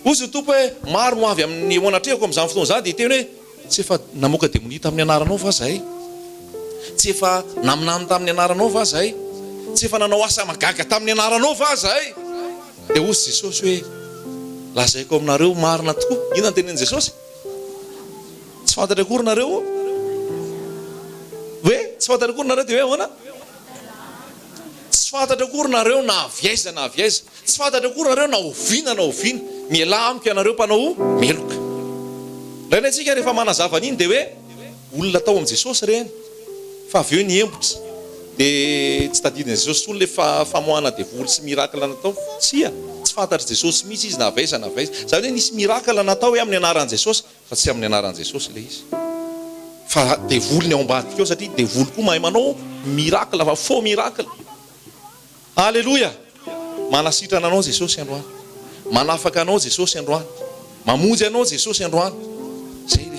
ozy ny tompo hoe maro no avy amin'ny oanatrehako amin'izany fotoana zany dia teny hoe tsy efa namoaka demonia tamin'ny anaranao va zahay tsy efa naminamy tamin'ny anaranao va zahay tsy efa nanao asa magaga tamin'ny anaranao va zahay dia ozy Jesosy hoe lazaiko aminareo marina tokoa inona ny tenen'i Jesosy tsy fantatra akory nareo hoe tsy fantatra akory nareo dia hoe ahoana tsy fantatra akory nareo na aviaiza tsy fantatra akory nareo na oviana miala amiko ianareo mpanao meloka raha ny antsika rehefa manazava an'iny dia hoe olona tao amin'i Jesosy reny fa avy eo ny embotra dia tsy tadidina Jesosy tsony le famoahana devoly sy miracle natao tsy fantatra Jesosy mihitsy izy na avaiza zany hoe nisy miracle natao hoe amin'ny anaran'i Jesosy fa tsy amin'ny anaran'i Jesosy le izy fa devoly ny ao ambadika eo satria devoly koa mahay manao miracle fa faux miracle alleluja manasitrana anao Jesosy androany manafaka anao Jesosy androany mamonjy anao Jesosy androany zay le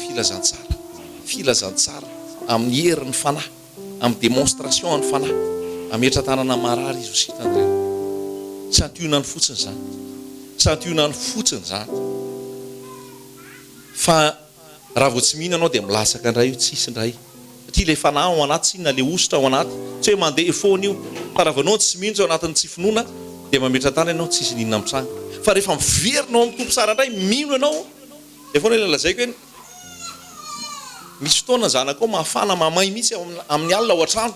filazantsara amin'ny herin'ny fanahy amin'ny démonstration ny fanahy ametra tanana marary izy ho sitrany reny santionany fotsiny zany fa raha vao tsy mihina anao dia milasaka indray io tsisy indray satria le fanahy ao anaty tsinona le ositra ao anaty tsy hoe mandeha efona io fa raha vanao tsy mihitsy ao anatin'ny tsy finoana dia mametra tana ianao tsisy ninona mitranga fa rehefa miverinao amin'ny tompo sara indray mino ianao dia foana ilazaiko hoe misy fotoana zanako mafana mamay mihitsy amin'ny alina ao an-trano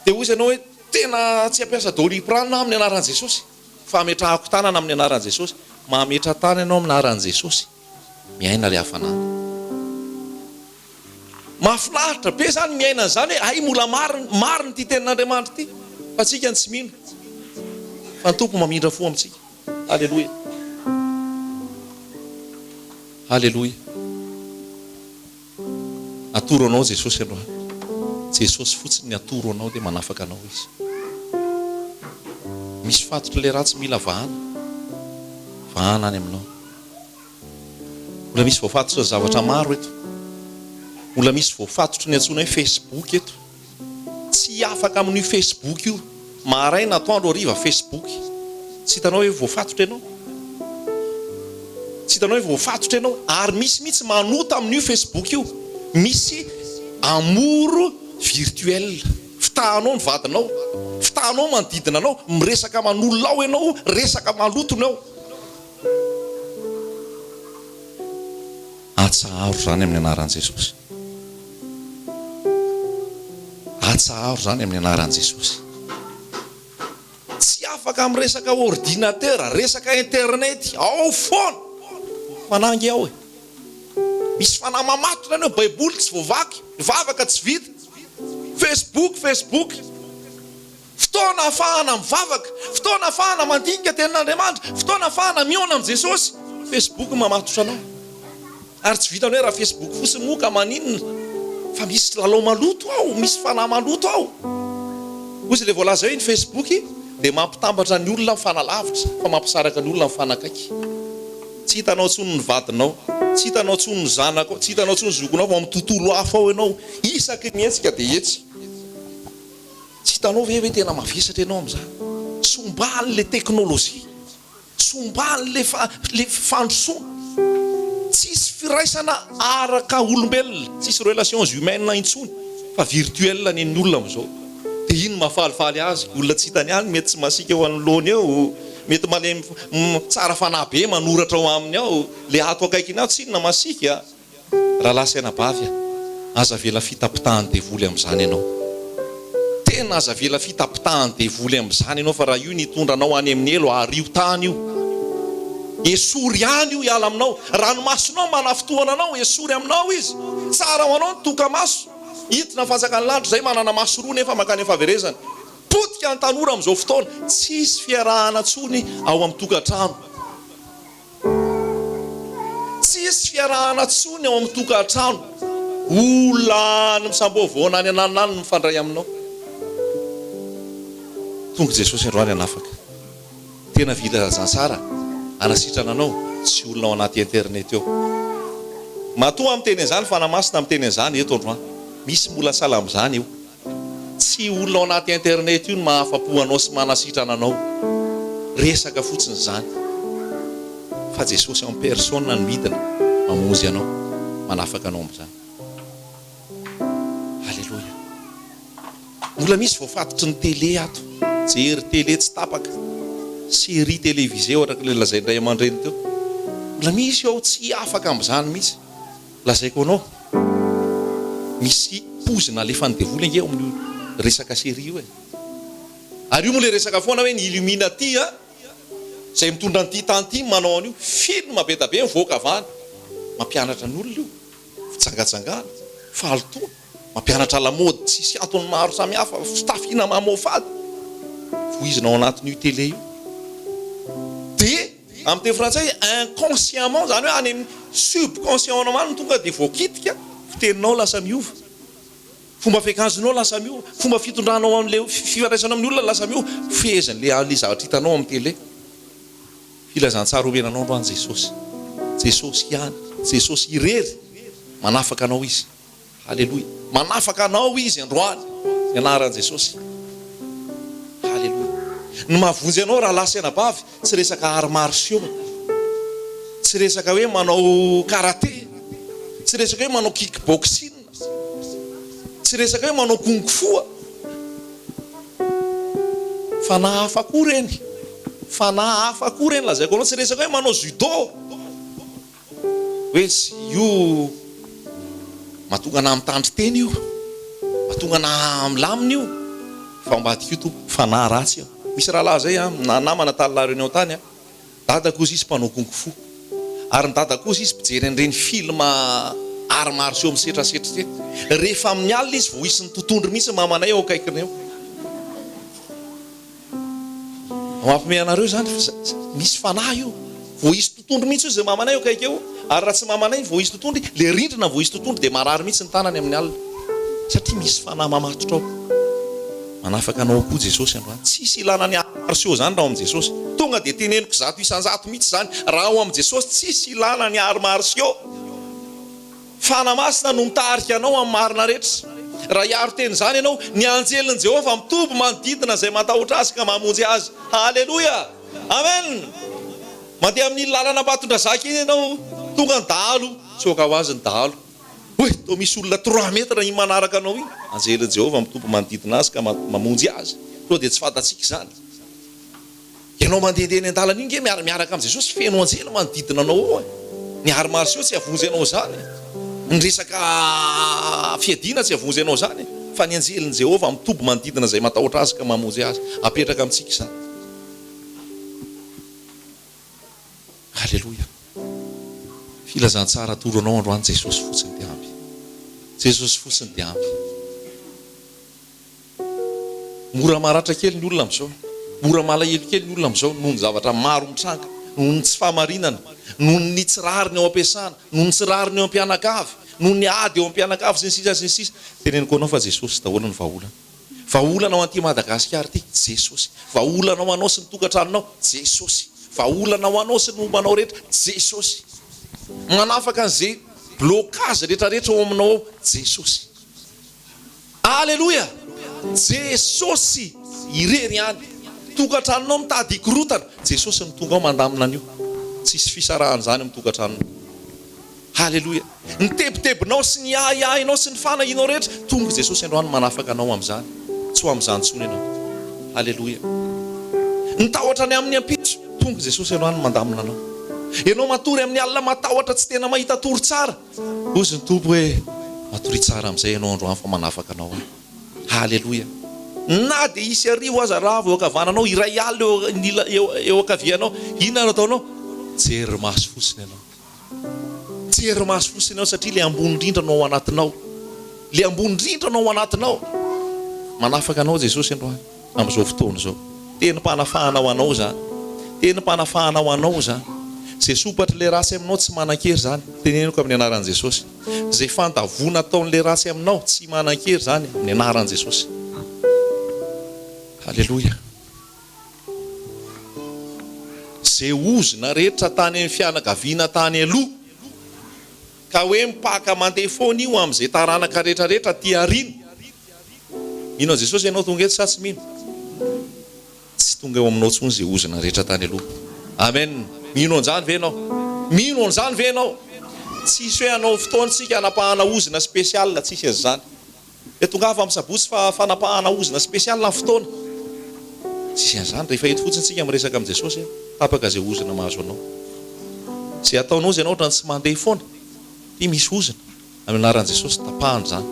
dia hoy izy ianao hoe tena tsy hampiasa doliprana amin'ny anaran'i Jesosy fa ametrahako tanana amin'ny anaran'i Jesosy. Mametra tana ianao amin'ny anaran'i Jesosy, miaina ilay hafanana. Mahafinaritra be zany miaina an'izany hoe ay mbola marina ity tenin'Andriamanitra ity fa tsika ny tsy mino fa ny tompo mamindra fo amintsika. Halleloja, halleloja. Atoro anao Jesosy androany. Jesosy fotsiny ny atoro anao dia manafaka anao izy. Misy fatotra le raha tsy mila vahana any aminao. Mbola misy voafatotra zavatra maro eto. Mbola misy voafatotra ny antsoina hoe Facebook eto. Tsy afaka amin'io Facebook io. Maraina atoandro hariva Facebook. Tsy hitanao hoe voafatotra ianao? Tsy hitanao hoe voafatotra ianao? Ary misy mihitsy manota amin'io Facebook io. Misy amoro virtuel. Fitahanao ny vadinao, fitahanao manodidina anao, miresaka manolonao ianao, resaka malotonao. Atsaharo zany amin'ny anaran'i Jesosy. Atsaharo zany amin'ny anaran'i Jesosy. Tsy afaka amin'ny resaka ordinatera, resaka internet, ao foana. Manangy ao e. Misy fanahy mamatotra anao, baiboly tsy voavaky, vavaka tsy vita. Facebook. Fotoana ahafahana mivavaka, fotoana ahafahana mandinika tenin'Andriamanitra, fotoana ahafahana miona amin'ny Jesosy. Facebook mamatotra anao. Ary tsy vitany hoe raha Facebook fotsiny moka maninona, fa misy lalao maloto ao, misy fanahy maloto ao. Ozy le voalaza hoe ny Facebook dia mampitambatra ny olona mifanalavitra, fa mampisaraka ny olona mifanakaiky. Tsy hitanao tsony ny vadinao, tsy hitanao tsony ny zanako, tsy hitanao tsony ny zokonao, fa amin'ny tontolo hafa ao ianao, isaky ny hetsika dia hetsy. Tsy hitanao ve tena mavesatra ianao amin'izany? Sombany le teknôlôjia, sombany le fandrosoana. Tsisy firaisana araka olombelona, tsisy relations humaines intsony, fa virtuel ny olona amin'izao. Dia ino mahafalifaly azy? Olona tsy hitany any mety tsy masika eo anoloany eo, mety malemy tsara fanahy be manoratra ao aminy ao, le ato akaiky ao tsy inona masika. Raha lasaina bavy aza vela fitapitahany devoly amin'izany ianao. Tena aza vela fitapitahany devoly amin'izany ianao, fa raha io nitondranao any amin'ny elo ario tany io. Esory any io hiala aminao. Ranomasonao manafitoana anao, esory aminao izy. Tsara ho anao ny tokamaso. Hitina fanjakany lanitra zay manana maso roa nefa makany fahaverezana. Potika ny tanora amin'izao fotoana, tsisy fiarahana tsony ao amin'ny tokantrano. Tsisy fiarahana tsony ao amin'ny tokantrano. Olona ny misamboavoana any ananany mifandray aminao. Tonga Jesosy androany anafaka. Tena vila zansara anasitrana anao, tsy olona ao anaty internet eo. Matoa amin'ny teny izany, fanamasina amin'ny teny izany eto androany. Misy mbola sala amin'izany io. Tsy olona ao anaty internet io no mahafapo anao sy manasitrana anao. Resaka fotsiny izany. Fa Jesosy en personne no midina mamonjy anao, manafaka anao amin'izany. Halleloja. Mbola misy voafatotry ny télé ato. Jery télé tsy tapaka. Série télévisée araka le lazaindray aman-dreny teo. Mbola misy ao tsy afaka amin'izany mihitsy. Lazaiko anao. Misy pozina alefany devoly eo amin'ny resaka série io e. Ary io moa le resaka foana hoe ny Illuminati zay mitondra an'ity tany ity manao an'io film be da be mivoaka avany. Mampianatra ny olona io, fitsangajangana, fahalotoana, mampianatra lamaody tsisy antony maro samihafa, fitafiana mamofady. Voizinao anatin'io télé io. Dia amin'ny teny frantsay inconsciemment, zany hoe any amin'ny subconscient no tonga dia voakitika, fiteninao lasa miova, fomba fiakanjonao lasa miova, fomba fitondranao amin'le fifandraisanao amin'ny olona lasa miova, fehezan'le zavatra hitanao amin'ny télé. Filazantsara omenanao androany Jesosy. Jesosy ihany, Jesosy irery, manafaka anao izy. Halleloja. Manafaka anao izy androany, ny anaran'i Jesosy. Halleloja. Ny mahavonjy anao raha lasaina bavy, tsy resaka arts martiaux, tsy resaka hoe manao karaté, tsy resaka hoe manao kickboxing, tsy resaka hoe manao kung fu. Fanahy hafa koa reny. Fanahy hafa koa reny lazaiko anao, tsy resaka hoe manao judo. hoe io mahatonga ana mitandry teny io, mahatonga ana milamina io, fa ambadika io tompo fanahy ratsy io. Misy rahalahy zay na namana talinareo tany dadako izy mpanao kung-fu, ary ny dadako izy mpijery an'ireny filma art martiaux misetrasetra rehefa amin'ny alina izy vao isy ny tontondro mihitsy mamanay ao akaikiny eo. Mampime anareo zany misy fanahy io vao isy tontondro mihitsy io zay mamanay eo akaiky eo, ary raha tsy mamanay vao isy tontondro, le rindrina vao isy tontondro dia marary mihitsy ny tanany amin'ny alina satria misy fanahy mamatotra ao. Manafaka anao koa Jesosy androany, tsisy ilana ny art martiaux zany raha ao amin'ny Jesosy. Tonga dia teneniko zato isan-jato mihitsy zany, raha ao amin'ny Jesosy tsisy ilana ny art martiaux. Fanamasina no mitarika anao amin'ny marina rehetra. Raha hiaro teny zany ianao, ny anjelin Jehovah mitoby manodidina zay matahotra azy ka mamonjy azy. Halleluja, amen. Mandeha amin'ny lalana Batondrazaka iny ianao, tonga ny dahalo, tsoka ho azy ny dahalo. Hoe, to misy olona 3 metra iny manaraka anao iny. Anjelin Jehovah mitoby manodidina azy ka mamonjy azy. To dia tsy fantatsika zany. Ianao mandehandeha eny an-dalana iny nge miaraka amin'ny Jesosy, feno anjely manodidina anao ao. Ny art martiaux tsy havonjy anao zany. Ny resaka fiadiana tsy havonjy anao zany, fa ny anjelin Jehovah mitoby manodidina zay matahotra azy ka mamonjy azy. Apetraka amintsika izany. Halleluja. Filazantsara atoro anao androany Jesosy fotsiny dia ampy. Jesosy fotsiny dia ampy. Mora maratra kely ny olona amin'izao, mora malahelo kely ny olona amin'izao noho ny zavatra maro mitranga, noho ny tsy fahamarinana, noho ny tsy rariny ao am-piasana, noho ny tsy rariny ao am-pianakavy, noho ny ady eo am-pianakavy sy ny sisa sy ny sisa. Teneniko anao fa Jesosy daholo ny vahaolana. Vahaolana ao an'ity Madagasikara ity Jesosy. Vahaolana ho anao sy ny tokantranonao Jesosy. Vahaolana ho anao sy ny mombanao rehetra Jesosy. Manafaka an'izay blocage rehetrarehetra ao aminao ao Jesosy. Alleluja. Jesosy irery ihany. Tokantranonao mitady hikorotana, Jesosy ny tonga ao mandamina an'io. Tsisy fisarahana zany amin'ny tokantranonao. Halleluja. Ny tebitebinao sy ny ahinao sy ny fanahinao rehetra, tonga Jesosy androany manafaka anao amin'izany. Tsy ho amin'izany tsony ianao. Halleluja. Ny tahotra ny amin'ny ampitso, tonga Jesosy androany mandamina anao. Ianao matory amin'ny alina matahotra tsy tena mahita tory tsara, ozy ny tompo hoe matory tsara amin'izay ianao androany fa manafaka anao. Halleluja. Na dia isy arivo aza ravo eo ankavananao, iray alina eo ankavianao, inona no ataonao? Jery maso fotsiny ianao. Jery maso fotsiny ianao satria le ambony indrindra no ao anatinao. Le ambony indrindra no ao anatinao. Manafaka anao Jesosy androany amin'izao fotoana izao. Teny mpanafahana ho anao zany. Teny mpanafahana ho anao zany. Zay sopatra le ratsy aminao tsy manan-kery zany, teneniko amin'ny anaran'i Jesosy. Zay fandavona ataon'le ratsy aminao tsy manan-kery zany amin'ny anaran'i Jesosy. Halleluja. Zay ozona rehetra tany amin'ny fianakaviana tany aloha ka hoe mipaka mandeha foana io amin'izay taranaka rehetrarehetra ty arina, mino Jesosy ianao tonga eto sa tsy mino? Tsy tonga eo aminao tsony zay ozona rehetra tany aloha. Amen. Mino an'izany ve ianao? Mino an'izany ve ianao? Tsisy hoe anao fotoantsika anapahana ozona spesial, tsisy an'izany. Tonga avy amin'ny sabotsy fa fanapahana ozona spesial na fotoana. Tsisy an'izany. Rehefa eto fotsiny tsika miresaka amin'ny Jesosy, tapaka zay ozona mahazo anao. Zay ataonao zay anao ohatrany tsy mandeha foana, ty misy ozona amin'ny anaran'i Jesosy tapahany zany.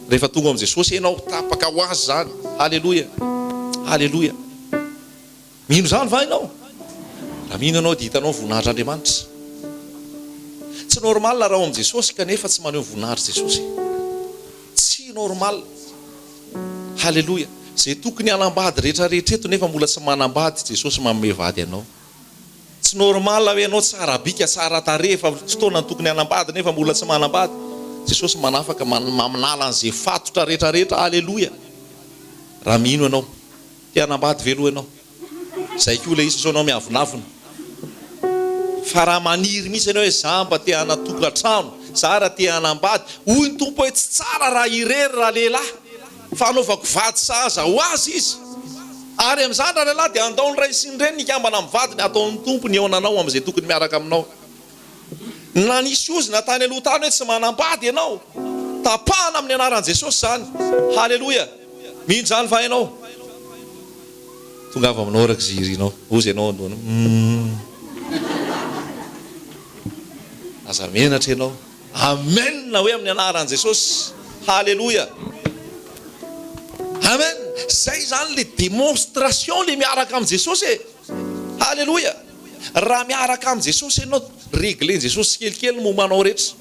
Rehefa tonga amin'ny Jesosy ianao tapaka ho azy zany. Halleluja. Halleluja. Mino zany va ianao? Raha mino ianao dia hitanao voninahitr'Andriamanitra. Tsy normal raha ao amin'ny Jesosy kanefa tsy maneho voninahitra Jesosy. Tsy normal. Halleluja. Zay tokony hanambady rehetrarehetra eto nefa mbola tsy manambady, Jesosy manome vady anao. Tsy normal hoe ianao tsara bika tsara tarehy fa fotoana tokony hanambady nefa mbola tsy manambady, Jesosy manafaka manala an'izay fatotra rehetrarehetra. Halleluja. Raha mino ianao te hanambady velo ianao, zay koa ilay izy anao miavonavona. Fa raha maniry mihitsy ianao hoe za mba te hanatokantrano, za raha te hanambady, hoy ny tompo hoe tsy tsara raha irery raha lehilahy, fa anaovako vady sahaza ho azy izy. Ary amin'izany raha lehilahy dia andao ny ray sy ny reny nikambana amin'ny vadiny, ataon'ny tompo ny eonanao amin'izay tokony miaraka aminao. Na nisy ozona tany aloha tany hoe tsy manambady ianao, tapahana amin'ny anaran'i Jesosy zany. Halleluja. Mino zany va ianao? Tonga avy aminao raka zirinao, ozy ianao andoana. aza menatra ianao. Amen hoe amin'ny anaran'i Jesosy. Halleloia. Amen. Zay zany le démonstration le miaraka amin'ny Jesosy e. Halleloia. Raha miaraka amin'ny Jesosy ianao, régler Jesosy kelikely mombanao rehetra.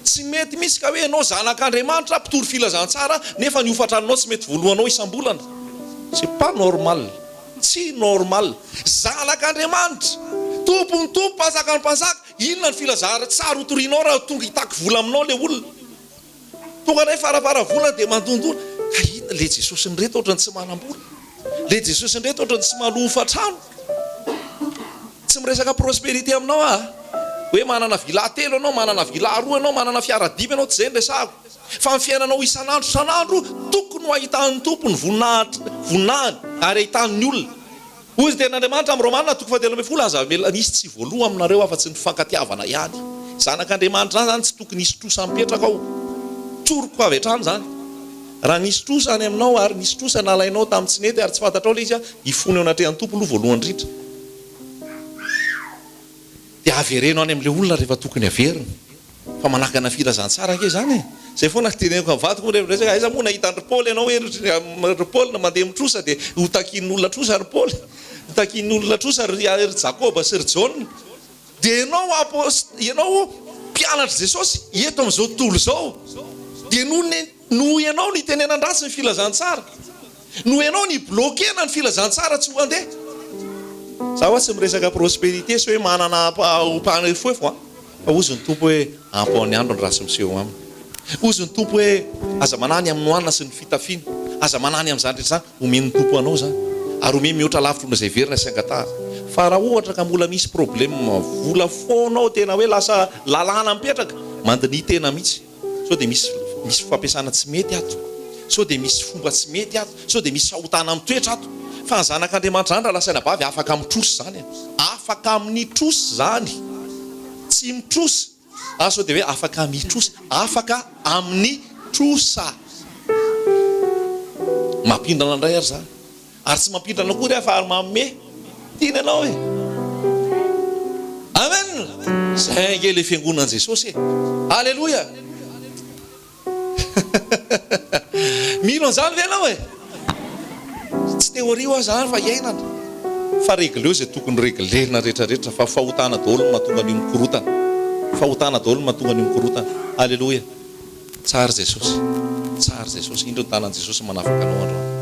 Tsy mety misy ka hoe ianao zanak'Andriamanitra mpitory filazantsara nefa ny hofatranao tsy mety voalohanao isam-bolana. C'est pas normal. Tsy normal. Zanak'Andriamanitra, tompony tompo, mpanjakany mpanjaka, inona ny filazara tsara hotorianao raha tonga hitaky vola aminao le olona. Tonga nay farafara volana dia mandondona. Ka inona le Jesosy nreto ohatrany tsy manam-bola. Le Jesosy nreto ohatrany tsy maloha hofatrano. Tsy miresaka prospérité aminao hoe manana villa telo anao, manana villa roa anao, manana fiara dimy anao, tsy zay ny resahako. Fa ny fiainanao isan'andro tokony ho ahitan'ny tompony voninahiny ary ahitan'ny olona. Hozy ten'Andriamanitra amin'ny Romanina 7:10 aza misy tsy voaloha aminareo afa-tsy ny fankatiavana ihany. Zanak'Andriamanitra zany tsy tokony hisy trosa mipetraka ao. Tsoroko avy hatrany zany. Raha nisy trosa any aminao ary nisy trosa nalainao tamin'ny tsy nety ary tsy fantatrao le izy ifony ao anatrehan'ny tompo aloha voalohany indrindra. Dia avereno any amin'ilay olona rehefa tokony averina. Fa manakana filazantsara ange zany e. Zay foana teneniko amin'ny vadiko rehefa aiza moa nahitany Paul ianao hoe Paul na mandeha mitrosa dia ho takin'olona trosa ry Paul, ho takin'olona trosa ry Jacob sy ry John. Dia ianao mpianatra Jesosy eto amin'izao tontolo izao. Dia noho ianao ny tenenan-drasy ny filazantsara, noho ianao ny bloquena ny filazantsara tsy ho andeha. Za hoe tsy miresaka prospérité sy hoe manana pahany fo fa ozy ny tompo hoe ampaony andro ny rasy miseho aminy. Ozy ny tompo hoe aza manany amin'ny hoanina sy ny fitafiana, aza manany amin'izany rehetra zany omen'ny tompo anao zany. Ary omeny mihoatra lavitra izay verina sy angatahana. Fa raha ohatra ka mbola misy problème vola foanao tena hoe lasa lalàna mipetraka, mandiny tena mihitsy. Sao dia misy fampiasana tsy mety ato. Sao dia misy fomba tsy mety ato. Sao dia misy fahotana amin'ny toetra ato. Fa ny zanak'Andriamanitra zany raha lasaina bavy afaka mitrosa zany. Afaka amin'ny trosa zany. Tsy mitrosa. Sao dia hoe afaka mitrosa. Afaka amin'ny trosa. Mampindrana indray ary zany. Ary tsy mampindrana koa rehefa ary manome. Tiana anao e. Amen. Zay nge le fiangonan'i Jesosy e. Alléluia. Mino an'izany ve ianao e? Tsy teoria ho zany fa iainana. Fa regleo zay tokony reglena rehetrarehetra fa fahotana daholo no mahatonga ny mikorotana. Fahotana daholo no mahatonga ny mikorotana. Alléluia. Tsara Jesosy. Tsara Jesosy. Indro ny tanan'i Jesosy manafaka anao andro.